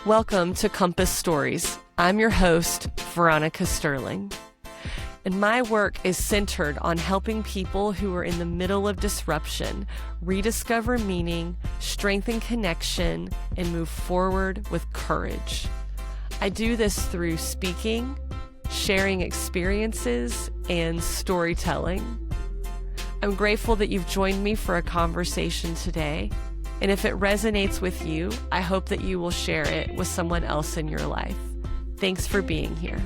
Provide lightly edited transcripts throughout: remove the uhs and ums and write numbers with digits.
Welcome to Compass Stories. I'm your host, Veronica Sterling. And my work is centered on helping people who are in the middle of disruption rediscover meaning, strengthen connection, and move forward with courage. I do this through speaking, sharing experiences, and storytelling. I'm grateful that you've joined me for a conversation today. And if it resonates with you, I hope that you will share it with someone else in your life. Thanks for being here.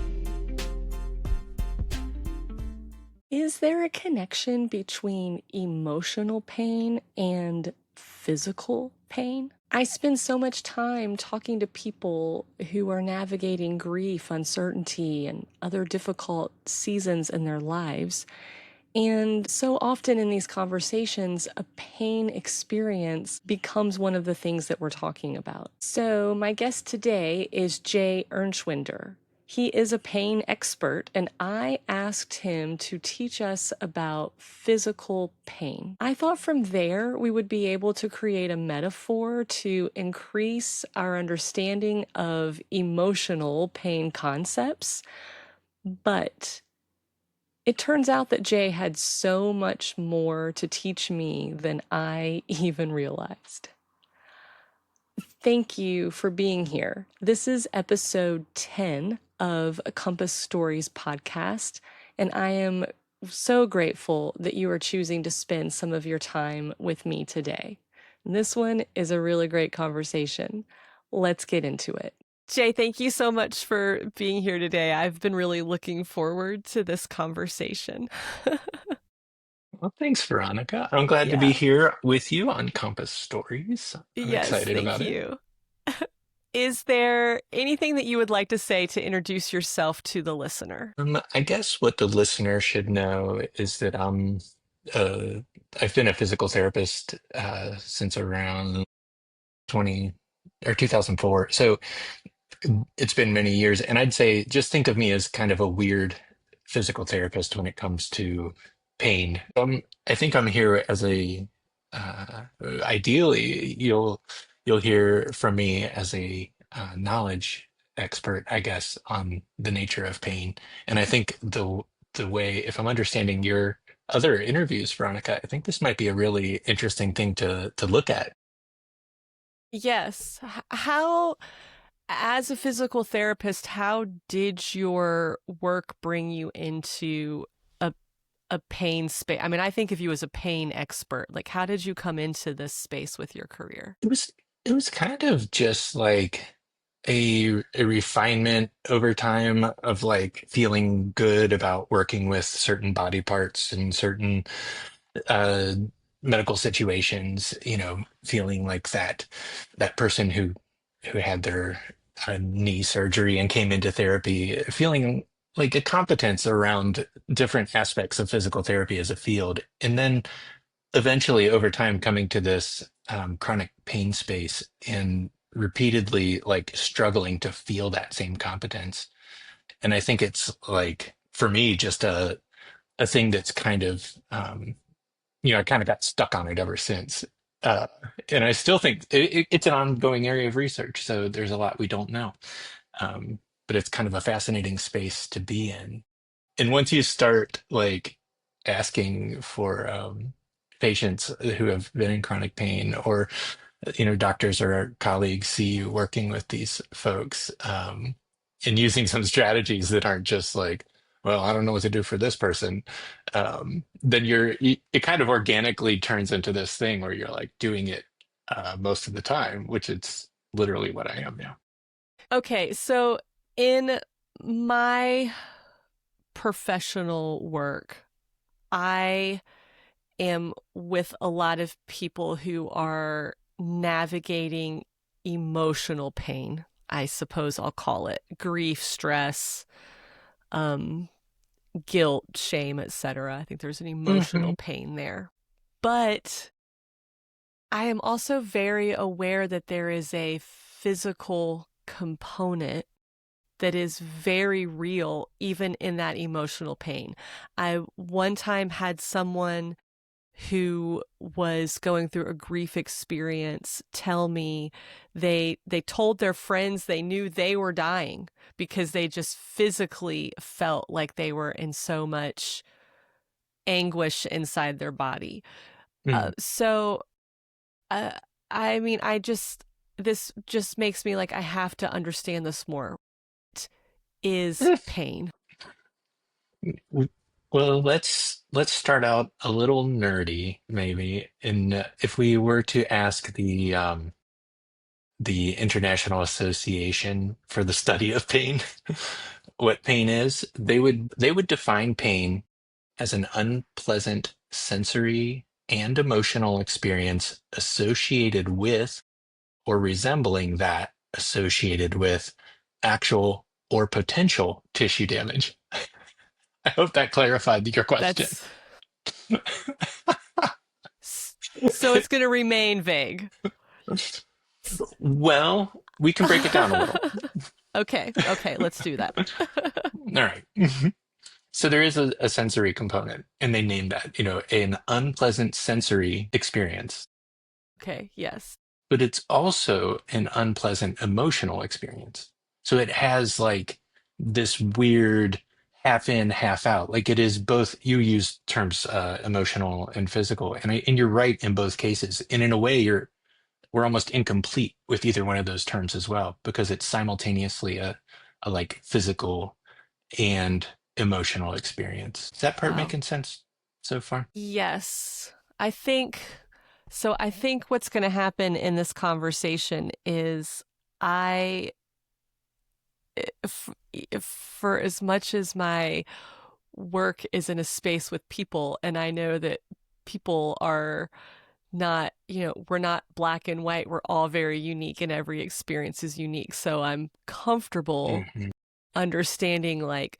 Is there a connection between emotional pain and physical pain? I spend so much time talking to people who are navigating grief, uncertainty, and other difficult seasons in their lives. And so often in these conversations, a pain experience becomes one of the things that we're talking about. So my guest today is Ehrnschwender. He is a pain expert, and I asked him to teach us about physical pain. I thought from there we would be able to create a metaphor to increase our understanding of emotional pain concepts, but it turns out that Jay had so much more to teach me than I even realized. Thank you for being here. This is episode 10 of a Compass Stories podcast, and I am so grateful that you are choosing to spend some of your time with me today. And this one is a really great conversation. Let's get into it. Jay, thank you so much for being here today. I've been really looking forward to this conversation. Well, thanks, Veronica. I'm glad to be here with you on Compass Stories. I'm Yes, excited thank about it. you. Is there anything that you would like to say to introduce yourself to the listener? I guess what the listener should know is that uh, I've been a physical therapist since around 20 or 2004. So it's been many years. And I'd say just think of me as kind of a weird physical therapist when it comes to pain. I think I'm here as uh, ideally you'll hear from me as a knowledge expert, I guess, on the nature of pain. And I think the way, if I'm understanding your other interviews, Veronica, I think this might be a really interesting thing to look at. Yes. How, as a physical therapist, how did your work bring you into a pain space? I mean, I think of you as a pain expert. Like, how did you come into this space with your career? It was kind of just like a refinement over time of like feeling good about working with certain body parts and certain uh medical situations, feeling like that person who had their knee surgery and came into therapy, feeling like a competence around different aspects of physical therapy as a field. And then eventually over time coming to this chronic pain space and repeatedly like struggling to feel that same competence. And I think it's like for me just a thing that's kind of I kind of got stuck on it ever since. uh and I still think it's an ongoing area of research, so there's a lot we don't know. um but it's kind of a fascinating space to be in. And once you start like asking for patients who have been in chronic pain, or doctors or colleagues see you working with these folks, and using some strategies that aren't just like, well, I don't know what to do for this person, then it kind of organically turns into this thing where you're like doing it most of the time, which it's literally what I am now. Okay, so in my professional work, I am with a lot of people who are navigating emotional pain. I suppose I'll call it grief, stress, um, guilt, shame, etc. I think there's an Hmm. emotional pain there. But I am also very aware that there is a physical component that is very real, even in that emotional pain. I one time had someone who was going through a grief experience tell me they told their friends they knew they were dying because they just physically felt like they were in so much anguish inside their body. Mm. So uh, I mean, this just makes me like I have to understand this more. What is pain? Well, let's start out a little nerdy, maybe. And if we were to ask the International Association for the Study of Pain what pain is, they would define pain as an unpleasant sensory and emotional experience associated with or resembling that associated with actual or potential tissue damage. I hope that clarified your question. That's so it's going to remain vague. Well, we can break it down a little. Okay, okay, let's do that. All right. So there is a sensory component, and they name that, an unpleasant sensory experience, Okay, yes. but it's also an unpleasant emotional experience. So it has like this weird half in, half out. Like it is both, you use terms emotional and physical, and you're right in both cases. And in a way, we're almost incomplete with either one of those terms as well, because it's simultaneously a like physical and emotional experience. Is that part Um, making sense so far? yes, I think so. I think what's going to happen in this conversation is I, if for as much as my work is in a space with people, and I know that people are not, we're not black and white. We're all very unique and every experience is unique. So I'm comfortable Hmm. understanding like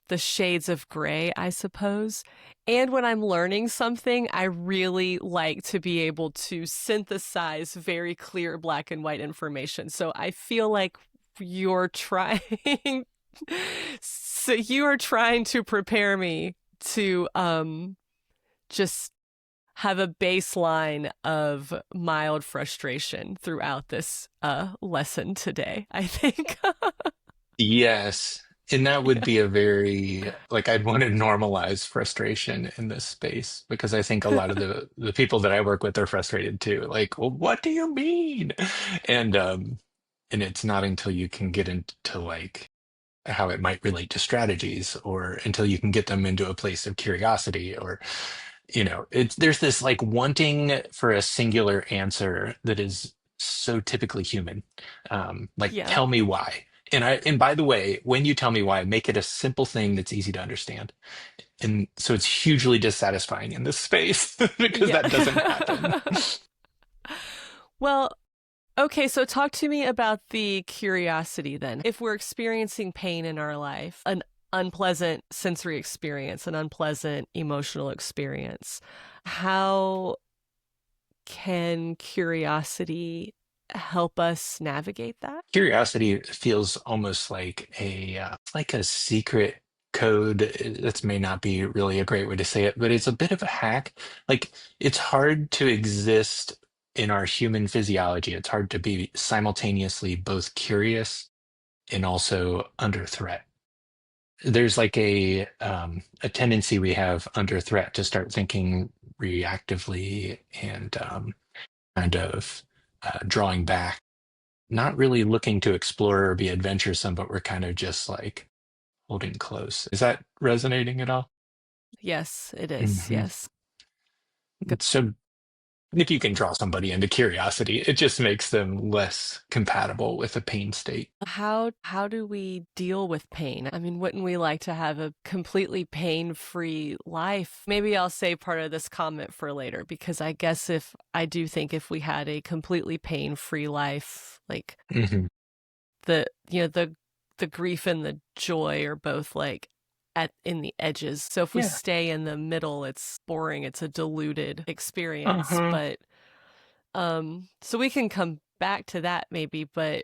the shades of gray, I suppose. And when I'm learning something, I really like to be able to synthesize very clear black and white information. So I feel like you're trying so you are trying to prepare me to just have a baseline of mild frustration throughout this lesson today, I think. Yes. And that would Yeah. be a very, like, I'd want to normalize frustration in this space because I think a lot of the people that I work with are frustrated too. Like, well, what do you mean? And and it's not until you can get into like how it might relate to strategies or until you can get them into a place of curiosity or it's there's this like wanting for a singular answer that is so typically human. Like Yeah. tell me why. And by the way, when you tell me why, make it a simple thing that's easy to understand. And so it's hugely dissatisfying in this space because Yeah. that doesn't happen. Well, okay, so talk to me about the curiosity then. If we're experiencing pain in our life, an unpleasant sensory experience, an unpleasant emotional experience, how can curiosity help us navigate that? Curiosity feels almost like a secret code. That may not be really a great way to say it, but it's a bit of a hack. Like it's hard to exist in our human physiology. It's hard to be simultaneously both curious and also under threat. There's like a tendency we have under threat to start thinking reactively and kind of drawing back, not really looking to explore or be adventuresome, but we're kind of just like holding close. Is that resonating at all? Yes, it is. Hmm. Yes. Go- So if you can draw somebody into curiosity, it just makes them less compatible with a pain state. How do we deal with pain? I mean, wouldn't we like to have a completely pain-free life? Maybe I'll save part of this comment for later because I guess if I do think if we had a completely pain-free life, like Hmm. the you know the grief and the joy are both like at in the edges. So if we Yeah. stay in the middle, it's boring. It's a diluted experience. Uh-huh. But so we can come back to that maybe, but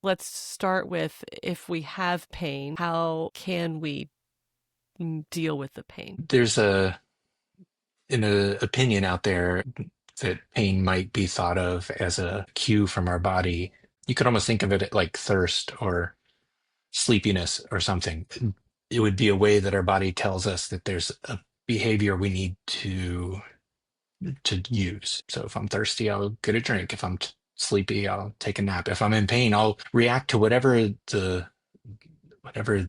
let's start with if we have pain, how can we deal with the pain? There's in an opinion out there that pain might be thought of as a cue from our body. You could almost think of it like thirst or sleepiness or something. It would be a way that our body tells us that there's a behavior we need to use. So if I'm thirsty, I'll get a drink. If I'm sleepy, I'll take a nap. If I'm in pain, I'll react to whatever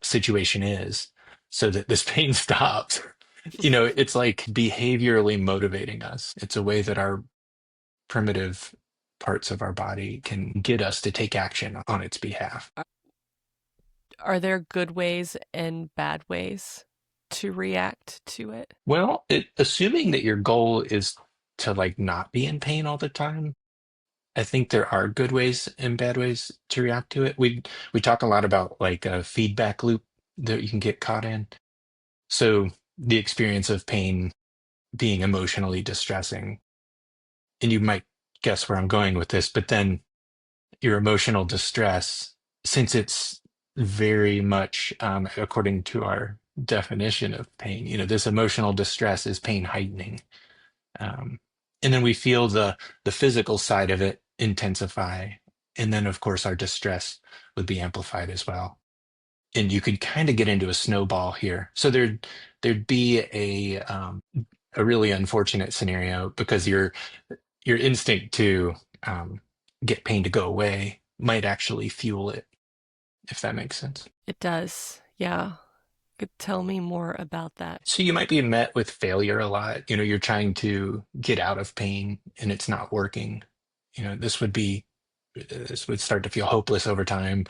situation is so that this pain stops. It's like behaviorally motivating us. It's a way that our primitive parts of our body can get us to take action on its behalf. Are there good ways and bad ways to react to it? Well, assuming that your goal is to like not be in pain all the time, I think there are good ways and bad ways to react to it. We talk a lot about like a feedback loop that you can get caught in. So the experience of pain being emotionally distressing, and you might guess where I'm going with this, but then your emotional distress, since it's very much according to our definition of pain, this emotional distress is pain heightening. Um, and then we feel the physical side of it intensify. And then, of course, our distress would be amplified as well. And you could kind of get into a snowball here. So there'd be a really unfortunate scenario because your instinct to get pain to go away might actually fuel it, if that makes sense. It does. Yeah. Could tell me more about that. So you might be met with failure a lot. You're trying to get out of pain and it's not working. This would start to feel hopeless over time.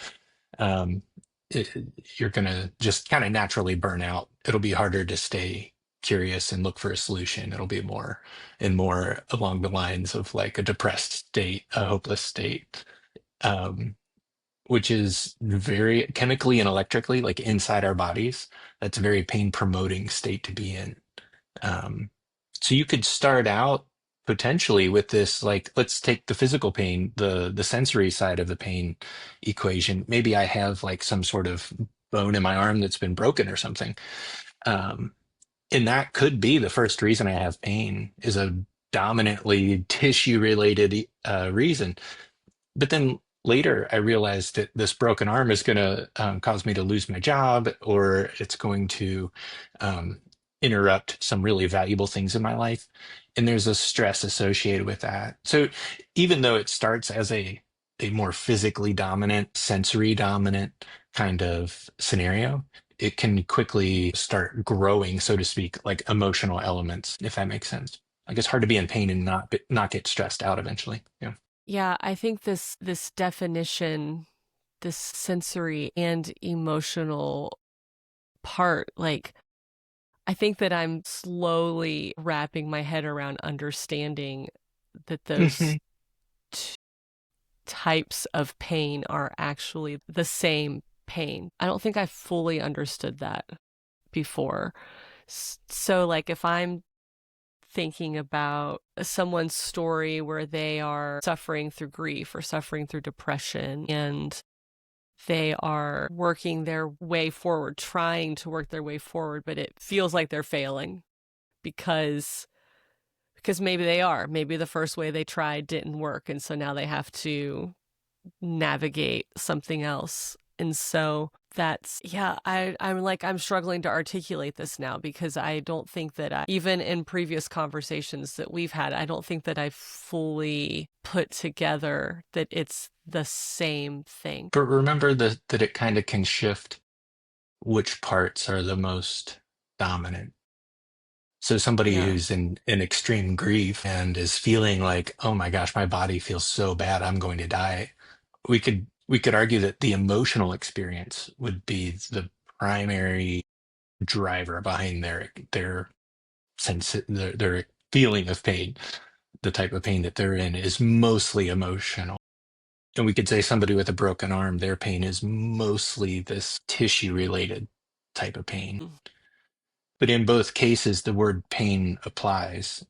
Um, it, you're going to just kind of naturally burn out. It'll be harder to stay curious and look for a solution. It'll be more and more along the lines of like a depressed state, a hopeless state. Um, which is very chemically and electrically, like inside our bodies. That's a very pain promoting state to be in. Um, so you could start out potentially with this, like, let's take the physical pain, the sensory side of the pain equation. Maybe I have like some sort of bone in my arm that's been broken or something. Um, and that could be the first reason I have pain is a dominantly tissue related reason. But then later, I realized that this broken arm is going to cause me to lose my job, or it's going to um, interrupt some really valuable things in my life. And there's a stress associated with that. So even though it starts as a more physically dominant, sensory dominant kind of scenario, it can quickly start growing, so to speak, like emotional elements, if that makes sense. Like it's hard to be in pain and not get stressed out eventually. Yeah. Yeah, I think this definition, this sensory and emotional part, like I think that I'm slowly wrapping my head around understanding that those two types of pain are actually the same pain. I don't think I fully understood that before. So, like, if I'm thinking about someone's story where they are suffering through grief or suffering through depression and they are working their way forward, trying to work their way forward, but it feels like they're failing because maybe they are. Maybe the first way they tried didn't work, and so now they have to navigate something else. And so that's, yeah, I'm struggling to articulate this now because I don't think that even in previous conversations that we've had, I don't think that I fully put together that it's the same thing. But remember that it kind of can shift which parts are the most dominant. So somebody Yeah. who's in extreme grief and is feeling like, oh my gosh, my body feels so bad, I'm going to die. We could argue that the emotional experience would be the primary driver behind their their feeling of pain. The type of pain that they're in is mostly emotional. And we could say somebody with a broken arm, their pain is mostly this tissue related type of pain. Mm. But in both cases, the word pain applies.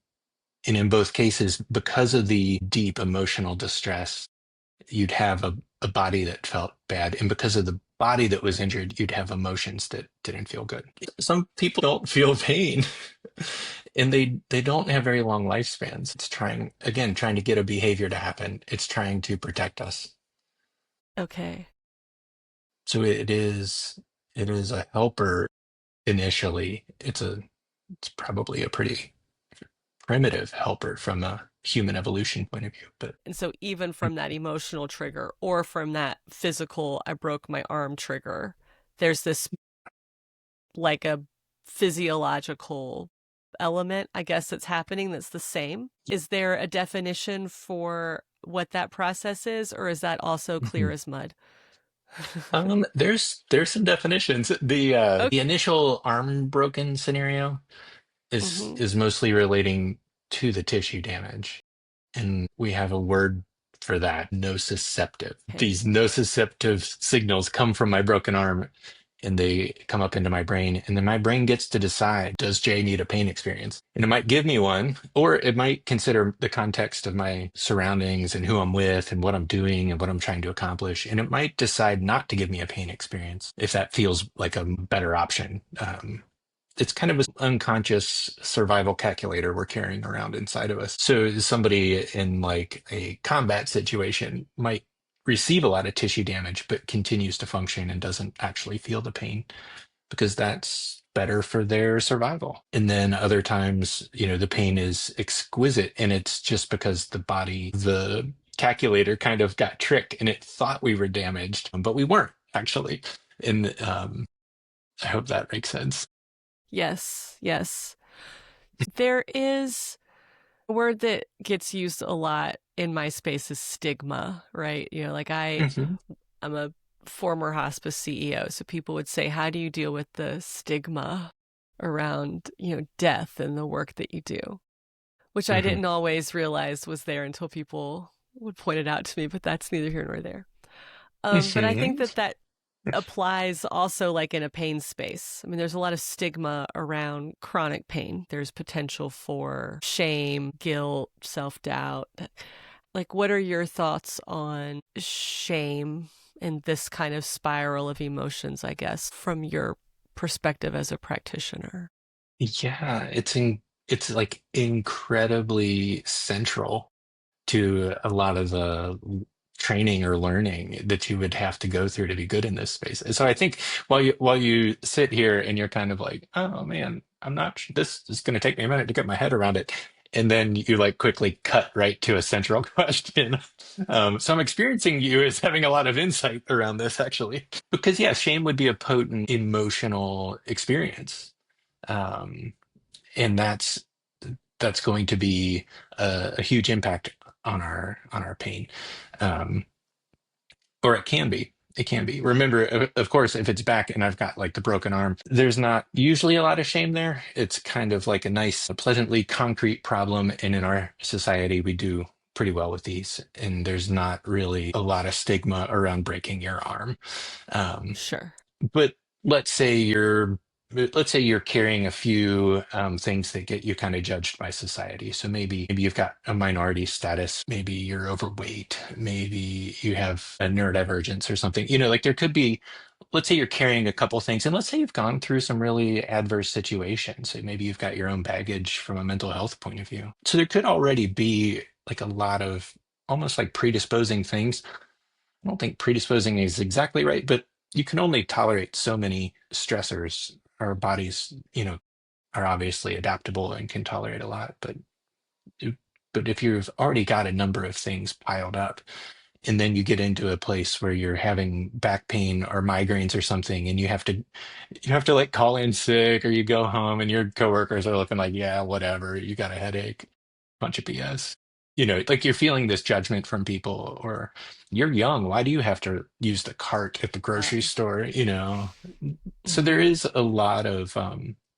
And in both cases, because of the deep emotional distress, you'd have a body that felt bad. And because of the body that was injured, you'd have emotions that didn't feel good. Some people don't feel pain and they don't have very long lifespans. It's trying, again, trying to get a behavior to happen. It's trying to protect us. Okay. So it is a helper initially. It's probably a pretty primitive helper from a human evolution point of view, but And so even from that emotional trigger or from that physical, I broke my arm trigger, there's this like a physiological element, I guess, that's happening that's the same. Is there a definition for what that process is, or is that also clear Mhm. as mud? There's some definitions. The Okay. initial arm broken scenario is Hmm. is mostly relating to the tissue damage. And we have a word for that, nociceptive. Okay. These nociceptive signals come from my broken arm and they come up into my brain. And then my brain gets to decide, does Jay need a pain experience? And it might give me one, or it might consider the context of my surroundings and who I'm with and what I'm doing and what I'm trying to accomplish. And it might decide not to give me a pain experience if that feels like a better option. It's kind of an unconscious survival calculator we're carrying around inside of us. So somebody in like a combat situation might receive a lot of tissue damage, but continues to function and doesn't actually feel the pain because that's better for their survival. And then other times, the pain is exquisite and it's just because the calculator kind of got tricked and it thought we were damaged, but we weren't actually. And I hope that makes sense. Yes, yes. There is a word that gets used a lot in my space is stigma, right? Like Hmm. I'm a former hospice CEO, so people would say, "How do you deal with the stigma around, death and the work that you do?" Which I Hmm. didn't always realize was there until people would point it out to me, but that's neither here nor there. But I think Hmm. that applies also like in a pain space. I mean, there's a lot of stigma around chronic pain. There's potential for shame, guilt, self-doubt. Like, what are your thoughts on shame and this kind of spiral of emotions, I guess, from your perspective as a practitioner? Yeah, it's like incredibly central to a lot of the training or learning that you would have to go through to be good in this space. And so I think while you sit here and you're kind of like, oh man, this is going to take me a minute to get my head around it. And then you like quickly cut right to a central question. So I'm experiencing you as having a lot of insight around this actually, because yeah, shame would be a potent emotional experience. Um, and that's going to be a huge impact on our pain, um, or it can be. Remember, of course, if it's back and I've got like the broken arm, there's not usually a lot of shame there. It's kind of like a nice, pleasantly concrete problem, and in our society, we do pretty well with these, and there's not really a lot of stigma around breaking your arm. Um, Sure. but let's say you're let's say you're carrying a few things that get you kind of judged by society. So maybe you've got a minority status, maybe you're overweight, maybe you have a neurodivergence or something. Like there could be, let's say you're carrying a couple things, and let's say you've gone through some really adverse situations. So maybe you've got your own baggage from a mental health point of view. So there could already be like a lot of almost like predisposing things. I don't think predisposing is exactly right, but you can only tolerate so many stressors. Our bodies, are obviously adaptable and can tolerate a lot, but if you've already got a number of things piled up, and then you get into a place where you're having back pain or migraines or something, and you have to like call in sick, or you go home and your coworkers are looking like, yeah, whatever, you got a headache, bunch of BS. Like you're feeling this judgment from people, or you're young, why do you have to use the cart at the grocery Right. store? So there Hmm. is a lot of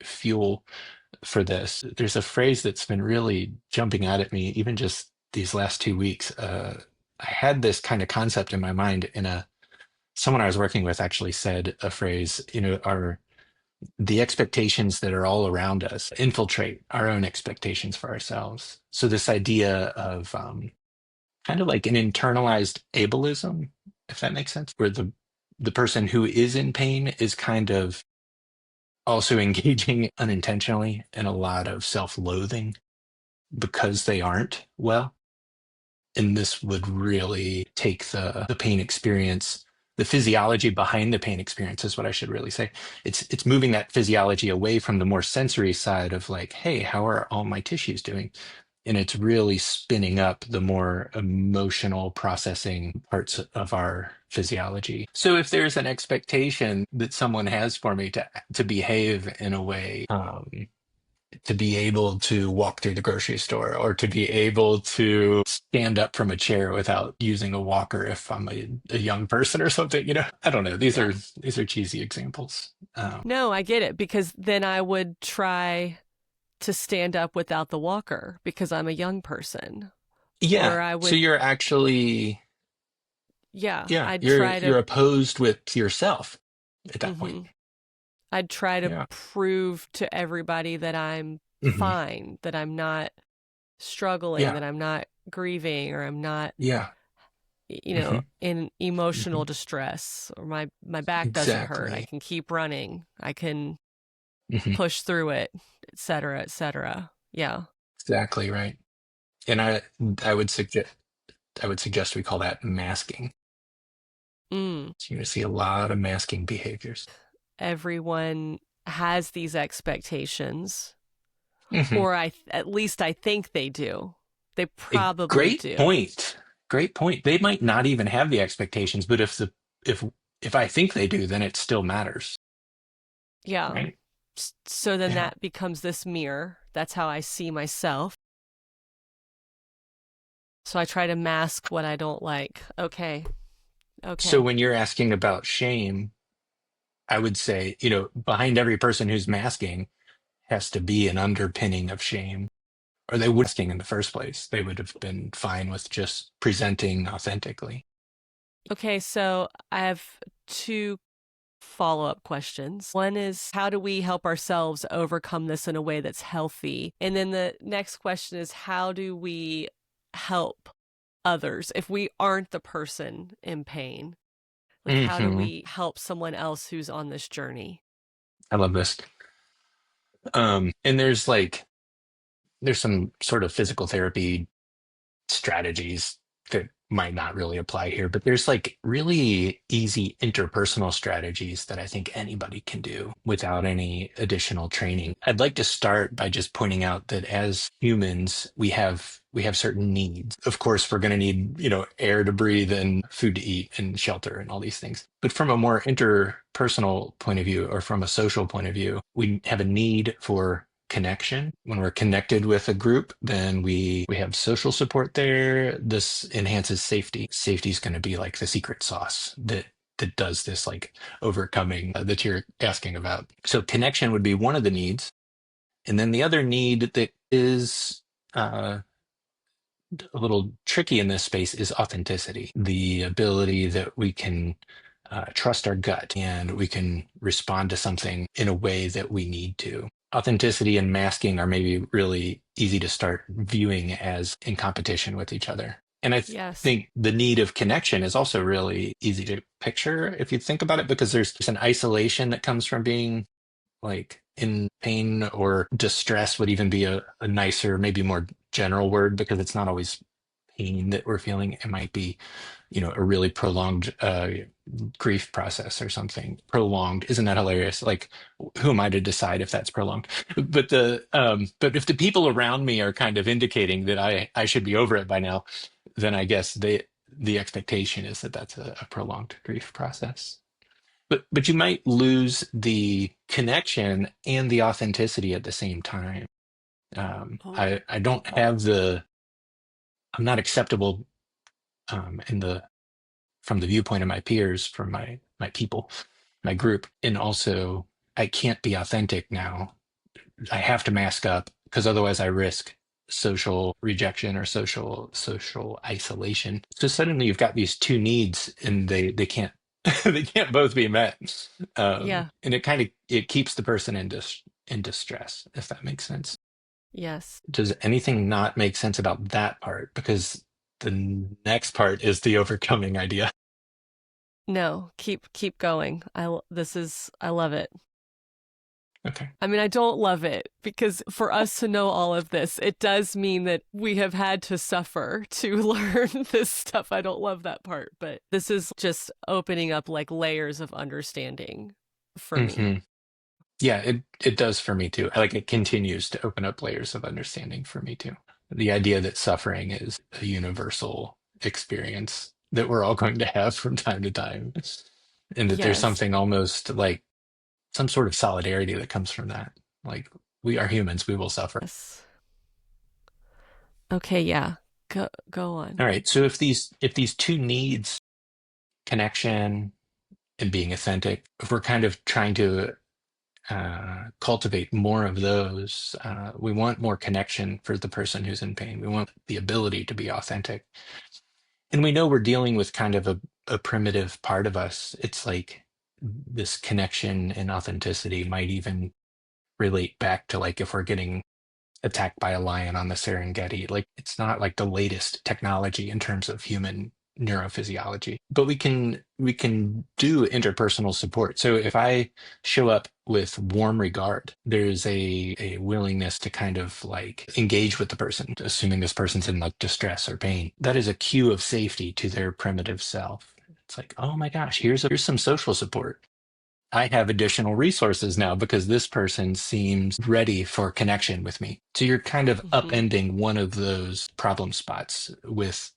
fuel for this. There's a phrase that's been really jumping out at me, even just these last 2 weeks. I had this kind of concept in my mind, and someone I was working with actually said a phrase, are the expectations that are all around us infiltrate our own expectations for ourselves. So this idea of kind of like an internalized ableism, if that makes sense, where the the person who is in pain is kind of also engaging unintentionally in a lot of self-loathing because they aren't well. And this would really take the pain experience, the physiology behind the pain experience is what I should really say. It's moving that physiology away from the more sensory side of like, hey, how are all my tissues doing? And it's really spinning up the more emotional processing parts of our physiology. So if there's an expectation that someone has for me to behave in a way, to be able to walk through the grocery store or to be able to stand up from a chair without using a walker if I'm a young person or something, I don't know. Yeah. These are cheesy examples. No, I get it because then I would try to stand up without the walker because I'm a young person. Or Yeah. I So would, you're actually, yeah, yeah, I'd try to, you're opposed with yourself at that point. hmm I'd try to Yeah. prove to everybody that I'm Hmm. fine, that I'm not struggling, Yeah. that I'm not grieving, or I'm not, Yeah. Hmm. in emotional Hmm. distress, or my back doesn't hurt. I Exactly. can keep running. I can Hmm. push through it, et cetera, et cetera. Yeah. Exactly right. And I would suggest we call that masking. Mm. So you're going to see a lot of masking behaviors. Everyone has these expectations, Hmm. or at least I think they do. They A probably great do. point. Great point. They might not even have the expectations, but if if I think they do, then it still matters, Yeah. right? So then Yeah. that becomes this mirror. That's how I see myself. So I try to mask what I don't like. Okay. So Okay. when you're asking about shame, I would say, behind every person who's masking has to be an underpinning of shame, or they would masking in the first place. They would have been fine with just presenting authentically. Okay. So I have two follow-up questions. One is, how do we help ourselves overcome this in a way that's healthy? And then the next question is, how do we help others if we aren't the person in pain? Like, how do Hmm. we help someone else who's on this journey? I love this. And there's some sort of physical therapy strategies that might not really apply here, but there's like really easy interpersonal strategies that I think anybody can do without any additional training. I'd like to start by just pointing out that as humans, we have certain needs. Of course, we're going to need, air to breathe and food to eat and shelter and all these things. But from a more interpersonal point of view or from a social point of view, we have a need for connection. When we're connected with a group, then we have social support there. This enhances safety. Safety is going to be like the secret sauce that does this like overcoming that you're asking about. So connection would be one of the needs. And then the other need that is a little tricky in this space is authenticity, the ability that we can trust our gut and we can respond to something in a way that we need to. Authenticity and masking are maybe really easy to start viewing as in competition with each other. And Yes. think the need of connection is also really easy to picture if you think about it, because there's an isolation that comes from being like in pain, or distress would even be a nicer, maybe more general word, because it's not always pain that we're feeling. It might be, a really prolonged grief process or something. Prolonged, isn't that hilarious? Like, who am I to decide if that's prolonged? But if the people around me are kind of indicating that I should be over it by now, then I guess the expectation is that that's a prolonged grief process. But you might lose the connection and the authenticity at the same time. Oh, I don't have I'm not acceptable in the from the viewpoint of my peers, from my people, my group, and also I can't be authentic now. I have to mask up because otherwise I risk social rejection or social isolation. So suddenly you've got these two needs, and they can't they can't both be met. yeah. And it keeps the person in distress, if that makes sense. Yes. Does anything not make sense about that part? Because the next part is the overcoming idea. No, keep going. I love it. Okay. I mean, I don't love it because for us to know all of this, it does mean that we have had to suffer to learn this stuff. I don't love that part, but this is just opening up like layers of understanding for me. hmm Yeah, it does for me too. Like it continues to open up layers of understanding for me too. The idea that suffering is a universal experience that we're all going to have from time to time, and that there's Yes. something almost like some sort of solidarity that comes from that. Like we are humans, we will suffer. Yes. Okay, yeah. Go on. All right. So if these two needs, connection and being authentic, if we're kind of trying to cultivate more of those, we want more connection for the person who's in pain. We want the ability to be authentic, and we know we're dealing with kind of a primitive part of us. It's like this connection and authenticity might even relate back to like if we're getting attacked by a lion on the Serengeti. Like it's not like the latest technology in terms of human neurophysiology, but we can do interpersonal support. So if I show up with warm regard, there's a willingness to kind of like engage with the person, assuming this person's in like distress or pain. That is a cue of safety to their primitive self. It's like, oh my gosh, here's some social support. I have additional resources now because this person seems ready for connection with me. So you're kind of Hmm. upending one of those problem spots with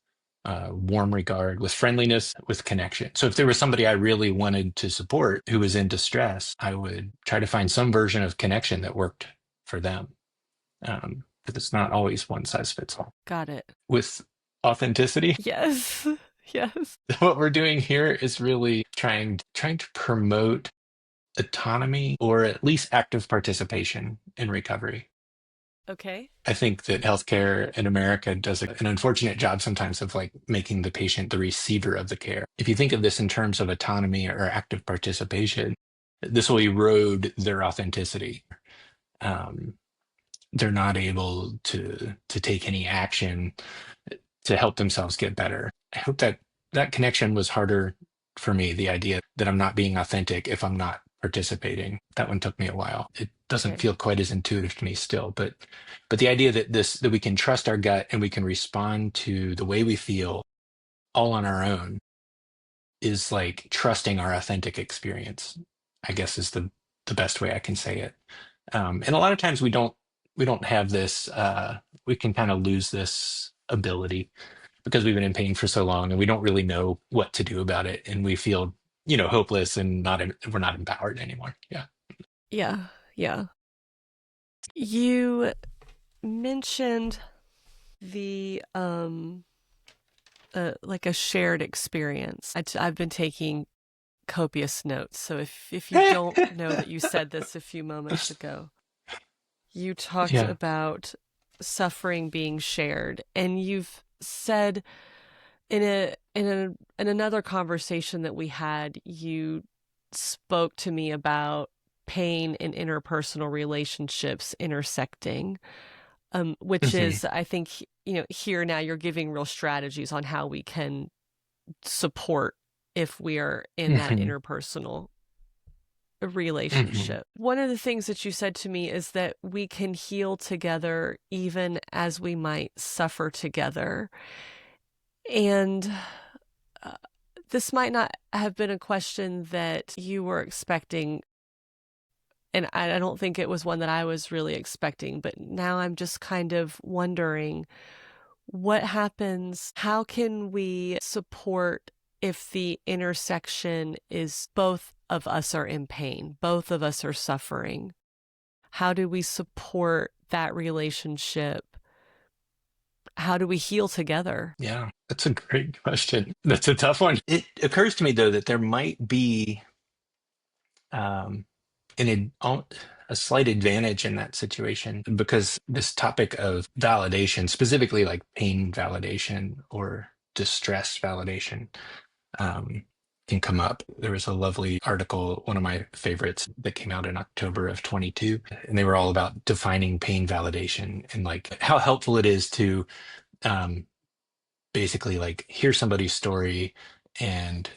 warm regard, with friendliness, with connection. So if there was somebody I really wanted to support who was in distress, I would try to find some version of connection that worked for them. But it's not always one size fits all. Got it. With authenticity, Yes. Yes. what we're doing here is really trying to promote autonomy or at least active participation in recovery. Okay. I think that healthcare in America does an unfortunate job sometimes of like making the patient the receiver of the care. If you think of this in terms of autonomy or active participation, this will erode their authenticity. Um, they're not able to take any action to help themselves get better. I hope that that connection was harder for me, the idea that I'm not being authentic if I'm not participating. That one took me a while. It doesn't Okay. feel quite as intuitive to me still, but the idea that this that we can trust our gut and we can respond to the way we feel all on our own is like trusting our authentic experience, I guess is the best way I can say it. And a lot of times we don't have this we can kind of lose this ability because we've been in pain for so long and we don't really know what to do about it and we feel hopeless and we're not empowered anymore. Yeah. Yeah. Yeah. You mentioned the like a shared experience. I've been taking copious notes. So if you don't know that you said this a few moments ago, you talked Yeah. about suffering being shared, and you've said in another conversation that we had, you spoke to me about pain and interpersonal relationships intersecting, which hmm is, I think, here now you're giving real strategies on how we can support if we are in that hmm interpersonal hmm relationship. One of the things that you said to me is that we can heal together even as we might suffer together. And uh, this might not have been a question that you were expecting. And I don't think it was one that I was really expecting, but now I'm just kind of wondering what happens? How can we support if the intersection is both of us are in pain, both of us are suffering? How do we support that relationship? How do we heal together? Yeah, that's a great question. That's a tough one. It occurs to me though that there might be um, a slight advantage in that situation because this topic of validation, specifically like pain validation or distress validation, um, can come up. There was a lovely article, one of my favorites, that came out in October of 22, and they were all about defining pain validation and like how helpful it is to um, basically like hear somebody's story and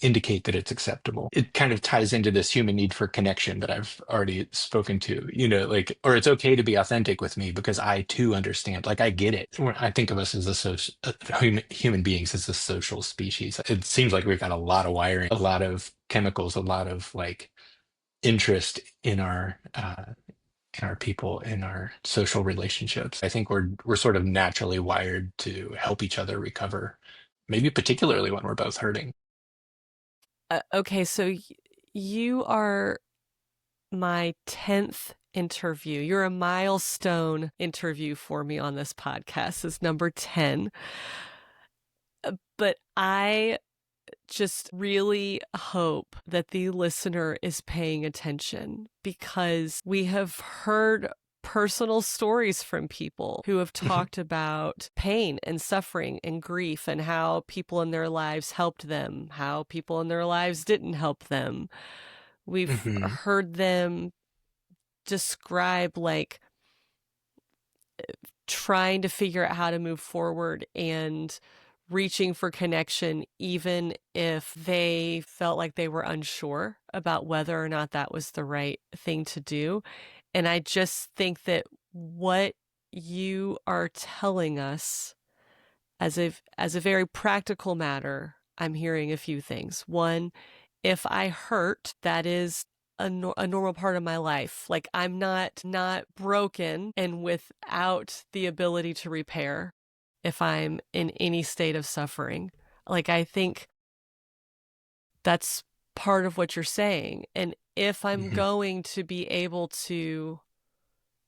indicate that it's acceptable. It kind of ties into this human need for connection that I've already spoken to, like, or it's okay to be authentic with me because I too understand, like, I get it. I think of us as human beings as a social species. It seems like we've got a lot of wiring, a lot of chemicals, a lot of like interest in our people, in our social relationships. I think we're sort of naturally wired to help each other recover, maybe particularly when we're both hurting. Okay, so you are my 10th interview. You're a milestone interview for me on this podcast. This is number 10. But I just really hope that the listener is paying attention because we have heard personal stories from people who have talked about pain and suffering and grief and how people in their lives helped them, how people in their lives didn't help them. We've Hmm. heard them describe like trying to figure out how to move forward and reaching for connection, even if they felt like they were unsure about whether or not that was the right thing to do. And I just think that what you are telling us as a very practical matter, I'm hearing a few things. One, if I hurt, that is a normal part of my life. Like I'm not broken and without the ability to repair if I'm in any state of suffering. Like I think that's part of what you're saying. And if I'm Hmm. going to be able to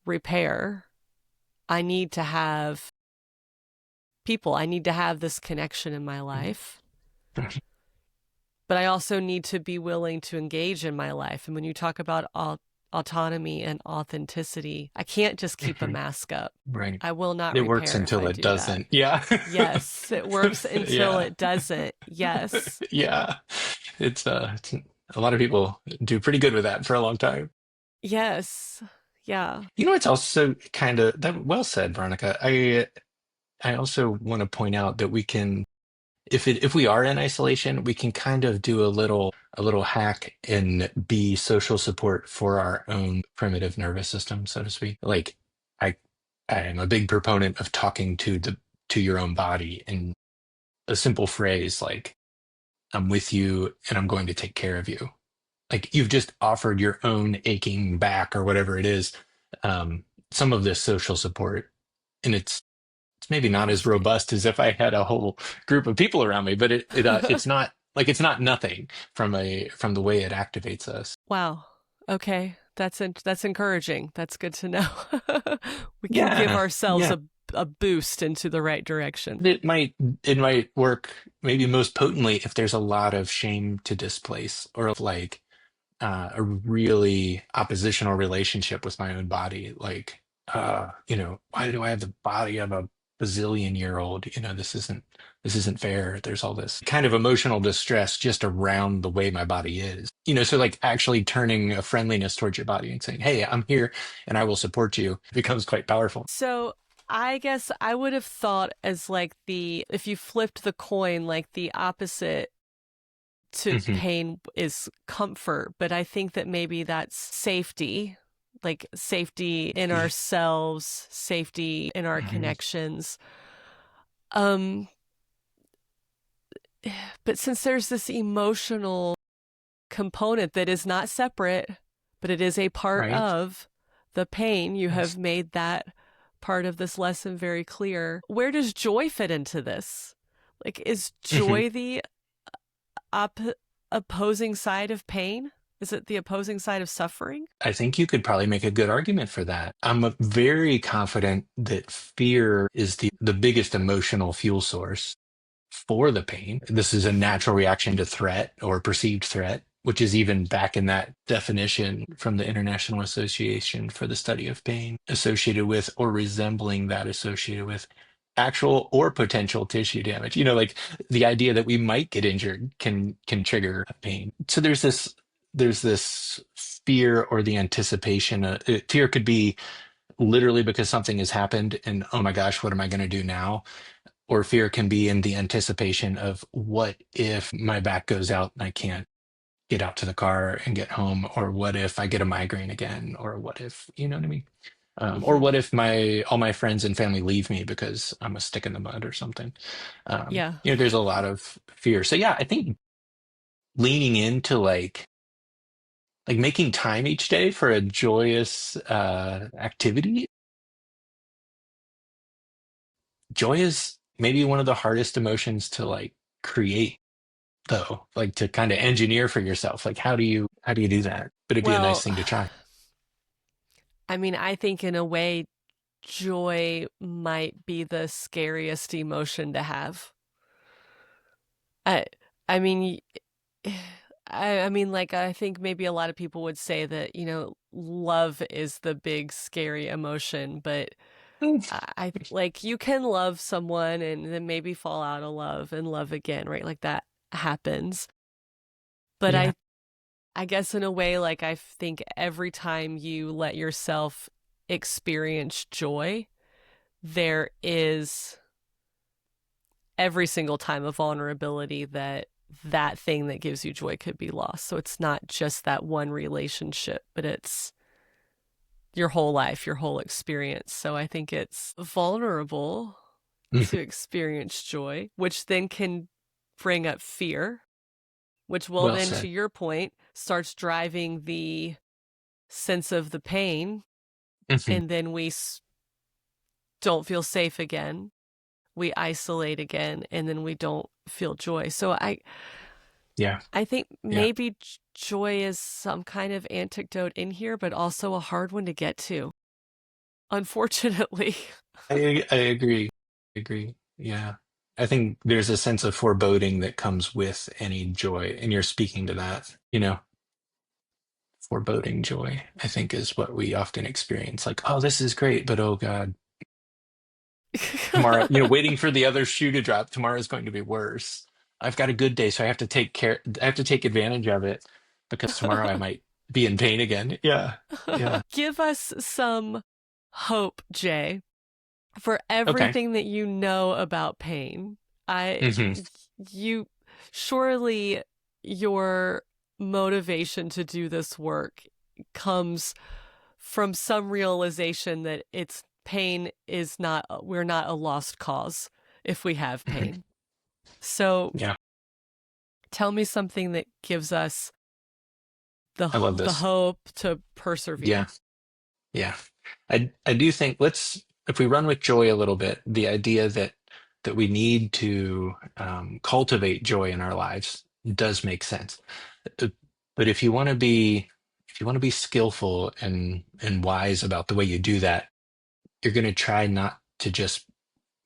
repair, I need to have people. I need to have this connection in my life. But I also need to be willing to engage in my life. And when you talk about autonomy and authenticity, I can't just keep a Hmm. mask up. Right. I will not It works repair if until I it do that. doesn't. Yeah. Yes, it works until Yeah. it doesn't. Yes. Yeah. It's a lot of people do pretty good with that for a long time. Yes. Yeah. It's also kind of that well said, Veronica. I also want to point out that we can, if we are in isolation, we can kind of do a little hack and be social support for our own primitive nervous system, so to speak. Like I I am a big proponent of talking to your own body in a simple phrase like I'm with you and I'm going to take care of you. Like you've just offered your own aching back or whatever it is, some of this social support, and it's maybe not as Interesting. robust as if I had a whole group of people around me, but it's not like it's not nothing from the way it activates us. Wow. Okay. That's encouraging. That's good to know. We can give Yeah, ourselves yeah. a boost into the right direction. It might work maybe most potently if there's a lot of shame to displace, or if like a really oppositional relationship with my own body. Like, why do I have the body of a bazillion-year-old? This isn't fair. There's all this kind of emotional distress just around the way my body is. So like actually turning a friendliness towards your body and saying, "Hey, I'm here and I will support you," becomes quite powerful. So I guess I would have thought as like if you flipped the coin, like the opposite to Hmm. pain is comfort, but I think that maybe that's safety, like safety in ourselves, safety in our Hmm. connections. Um, but since there's this emotional component that is not separate, but it is a part Right? of the pain, you Yes. have made that part of this lesson very clear. Where does joy fit into this? Like, is Hmm. joy the op- opposing side of pain? Is it the opposing side of suffering? I think you could probably make a good argument for that. I'm very confident that fear is the biggest emotional fuel source for the pain. This is a natural reaction to threat or perceived threat, which is even back in that definition from the International Association for the Study of Pain, associated with or resembling that associated with actual or potential tissue damage. Like the idea that we might get injured can trigger pain. So there's this fear or the anticipation. Fear could be literally because something has happened and oh my gosh, what am I going to do now? or fear can be in the anticipation of what if my back goes out and I can't get out to the car and get home, or what if I get a migraine again, or what if, you know what I mean? Or Hmm. what if my all my friends and family leave me because I'm a stick in the mud or something? Yeah. There's a lot of fear. So yeah, I think leaning into like making time each day for a joyous activity. Joy is maybe one of the hardest emotions to like create, though, like to kind of engineer for yourself. Like how do you do that? But it'd be a nice Well, thing to try. I mean, I think in a way, joy might be the scariest emotion to have. I, I mean, I mean, like, I think maybe a lot of people would say that, love is the big scary emotion, but Mm. I like you can love someone and then maybe fall out of love and love again, right? Like that happens. But Yeah. I guess in a way, like I think every time you let yourself experience joy, there is every single time a vulnerability that that thing that gives you joy could be lost. So it's not just that one relationship, but it's your whole life, your whole experience. So I think it's vulnerable Mhm. to experience joy, which then can bring up fear, which will Well then, to said. your point, starts driving the sense of the pain. Mhm. And then we don't feel safe again. We isolate again, and then we don't feel joy. So Yeah. I think Yeah. maybe joy is some kind of antidote in here, but also a hard one to get to, unfortunately. I agree. I agree. Yeah. I think there's a sense of foreboding that comes with any joy, and you're speaking to that. Foreboding joy, I think, is what we often experience. Like, oh, this is great, but oh God, tomorrow, waiting for the other shoe to drop, tomorrow is going to be worse. I've got a good day, so I have to take advantage of it because tomorrow I might be in pain again. Yeah. Yeah. Give us some hope, Jay, for Okay. everything that you know about pain. I, Hmm. you, surely your motivation to do this work comes from some realization that it's pain is not, we're not a lost cause if we have Hmm. pain. So Yeah. tell me something that gives us I love the this. hope to Yeah. persevere. Yeah. I do think if we run with joy a little bit, the idea that we need to cultivate joy in our lives does make sense. Uh, But if you want to be skillful and wise about the way you do that, you're going to try not to just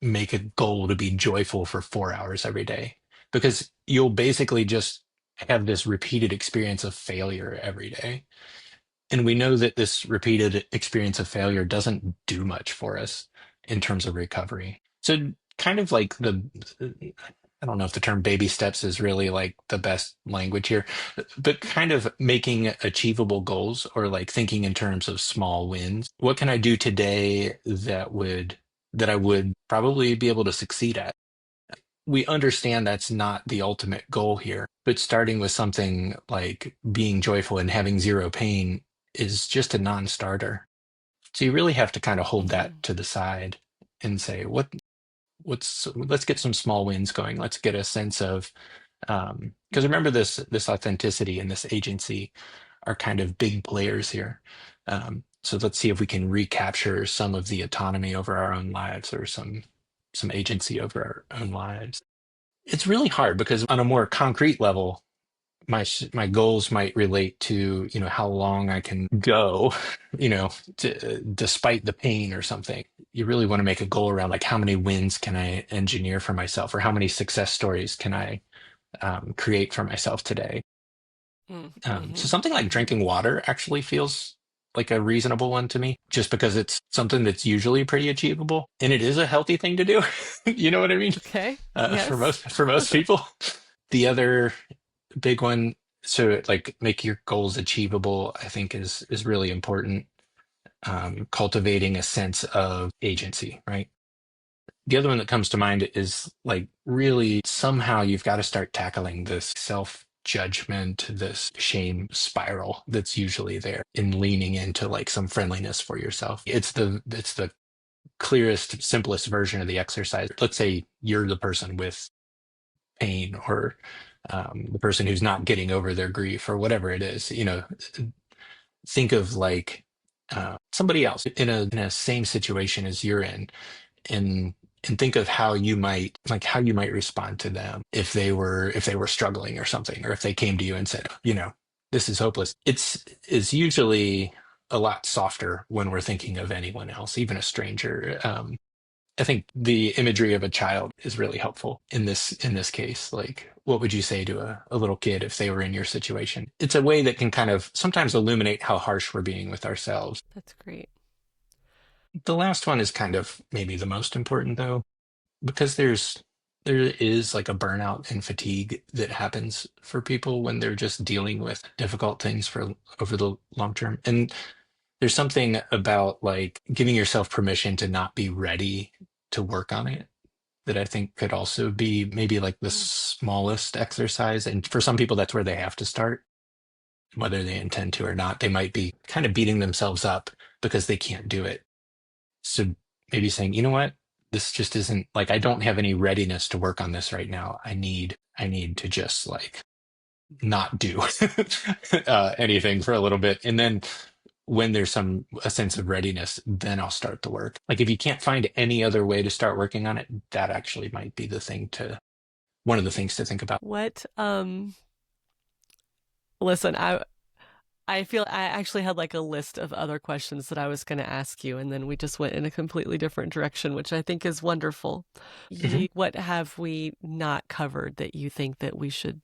make a goal to be joyful for 4 hours every day, because you'll basically just have this repeated experience of failure every day. And we know that this repeated experience of failure doesn't do much for us in terms of recovery. So, kind of like I don't know if the term baby steps is really like the best language here, but kind of making achievable goals, or like thinking in terms of small wins. What can I do today that I would probably be able to succeed at? We understand that's not the ultimate goal here, but starting with something like being joyful and having zero pain is just a non-starter. So you really have to kind of hold that Hmm. to the side and say, let's get some small wins going. Let's get a sense of, because remember, this authenticity and this agency are kind of big players here. So let's see if we can recapture some of the autonomy over our own lives, or some agency over our own lives. It's really hard because on a more concrete level, my goals might relate to, how long I can go, despite the pain or something. You really want to make a goal around like how many wins can I engineer for myself, or how many success stories can I create for myself today. So Mm-hmm. something like Hmm. drinking water actually feels like a reasonable one to me, just because it's something that's usually pretty achievable, and it is a healthy thing to do. You know what I mean? Okay. For Yes. most people. The other big one, so like make your goals achievable, I think is really important. Cultivating a sense of agency, right? The other one that comes to mind is like really somehow you've got to start tackling this self-judgment, this shame spiral that's usually there in leaning into like some friendliness for yourself. It's the clearest, simplest version of the exercise. Let's say you're the person with pain or the person who's not getting over their grief or whatever it is, think of like somebody else in a same situation as you're in, and think of how you might respond to them if they were struggling or something, or if they came to you and said, this is hopeless. It's usually a lot softer when we're thinking of anyone else, even a stranger. I think the imagery of a child is really helpful in this case. Like, what would you say to a little kid if they were in your situation? It's a way that can kind of sometimes illuminate how harsh we're being with ourselves. That's great. The last one is kind of maybe the most important though, because there is like a burnout and fatigue that happens for people when they're just dealing with difficult things for over the long term. And there's something about like giving yourself permission to not be ready to work on it that I think could also be maybe like the smallest exercise. And for some people, that's where they have to start, whether they intend to or not. They might be kind of beating themselves up because they can't do it. So maybe saying, you know what, this just isn't like I don't have any readiness to work on this right now. I need to just like not do anything for a little bit, and then when there's a sense of readiness, then I'll start the work. Like if you can't find any other way to start working on it, that actually might be one of the things to think about. What listen, I feel I actually had like a list of other questions that I was going to ask you, and then we just went in a completely different direction, which I think is wonderful. Mhm. What have we not covered that you think that we should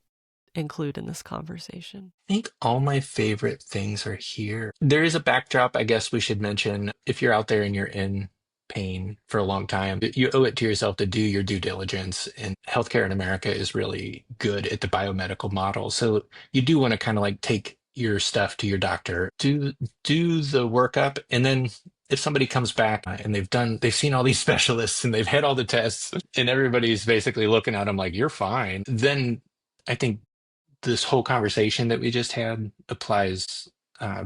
include in this conversation? I think all my favorite things are here. There is a backdrop, I guess we should mention. If you're out there and you're in pain for a long time, you owe it to yourself to do your due diligence. And healthcare in America is really good at the biomedical model. So you do want to kind of like take your stuff to your doctor, do the workup, and then if somebody comes back and they've seen all these specialists and they've had all the tests and everybody's basically looking at them like you're fine, then I think this whole conversation that we just had applies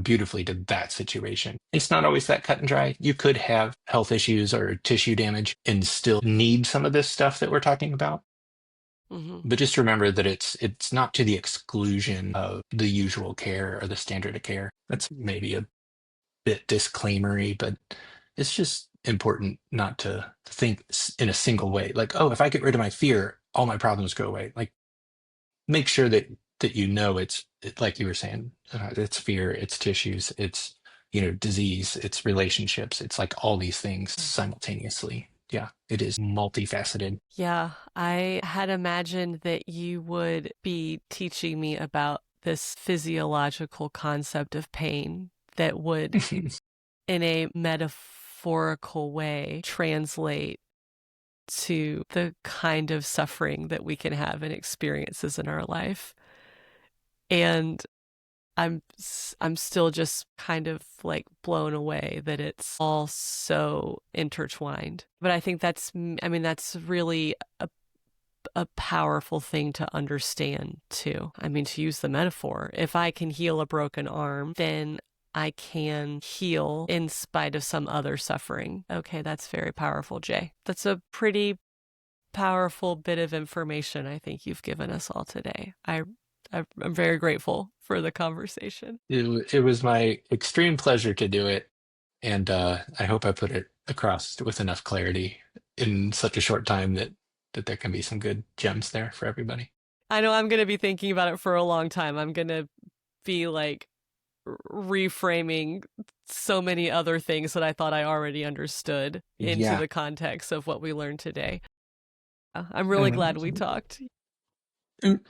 beautifully to that situation. It's not always that cut and dry. You could have health issues or tissue damage and still need some of this stuff that we're talking about. Mm-hmm. But just remember that it's not to the exclusion of the usual care or the standard of care. That's maybe a bit disclaimery, but it's just important not to think in a single way. Like, oh, if I get rid of my fear, all my problems go away. Like, make sure that like you were saying, it's fear, it's tissues, it's disease, it's relationships, it's like all these things simultaneously. Yeah, it is multifaceted. Yeah, I had imagined that you would be teaching me about this physiological concept of pain that would, in a metaphorical way, translate to the kind of suffering that we can have and experiences in our life. And I'm still just kind of like blown away that it's all so intertwined. But I think that's really a powerful thing to understand too. I mean, to use the metaphor, if I can heal a broken arm, then I can heal in spite of some other suffering. Okay, that's very powerful, Jay. That's a pretty powerful bit of information I think you've given us all today. I'm very grateful for the conversation. It was my extreme pleasure to do it, and I hope I put it across with enough clarity in such a short time that there can be some good gems there for everybody. I know I'm going to be thinking about it for a long time. I'm going to be like reframing so many other things that I thought I already understood into Yeah. the context of what we learned today. I'm really glad we Mhm. talked.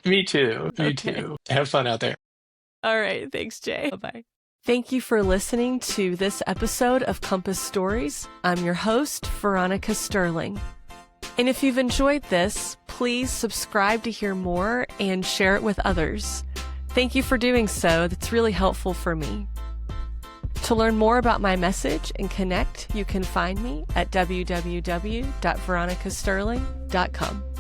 Me too. Me Okay. too. Have fun out there. All right. Thanks, Jay. Bye-bye. Thank you for listening to this episode of Compass Stories. I'm your host, Veronica Sterling. And if you've enjoyed this, please subscribe to hear more and share it with others. Thank you for doing so. That's really helpful for me. To To learn more about my message and connect, you can find me at www.veronicasterling.com.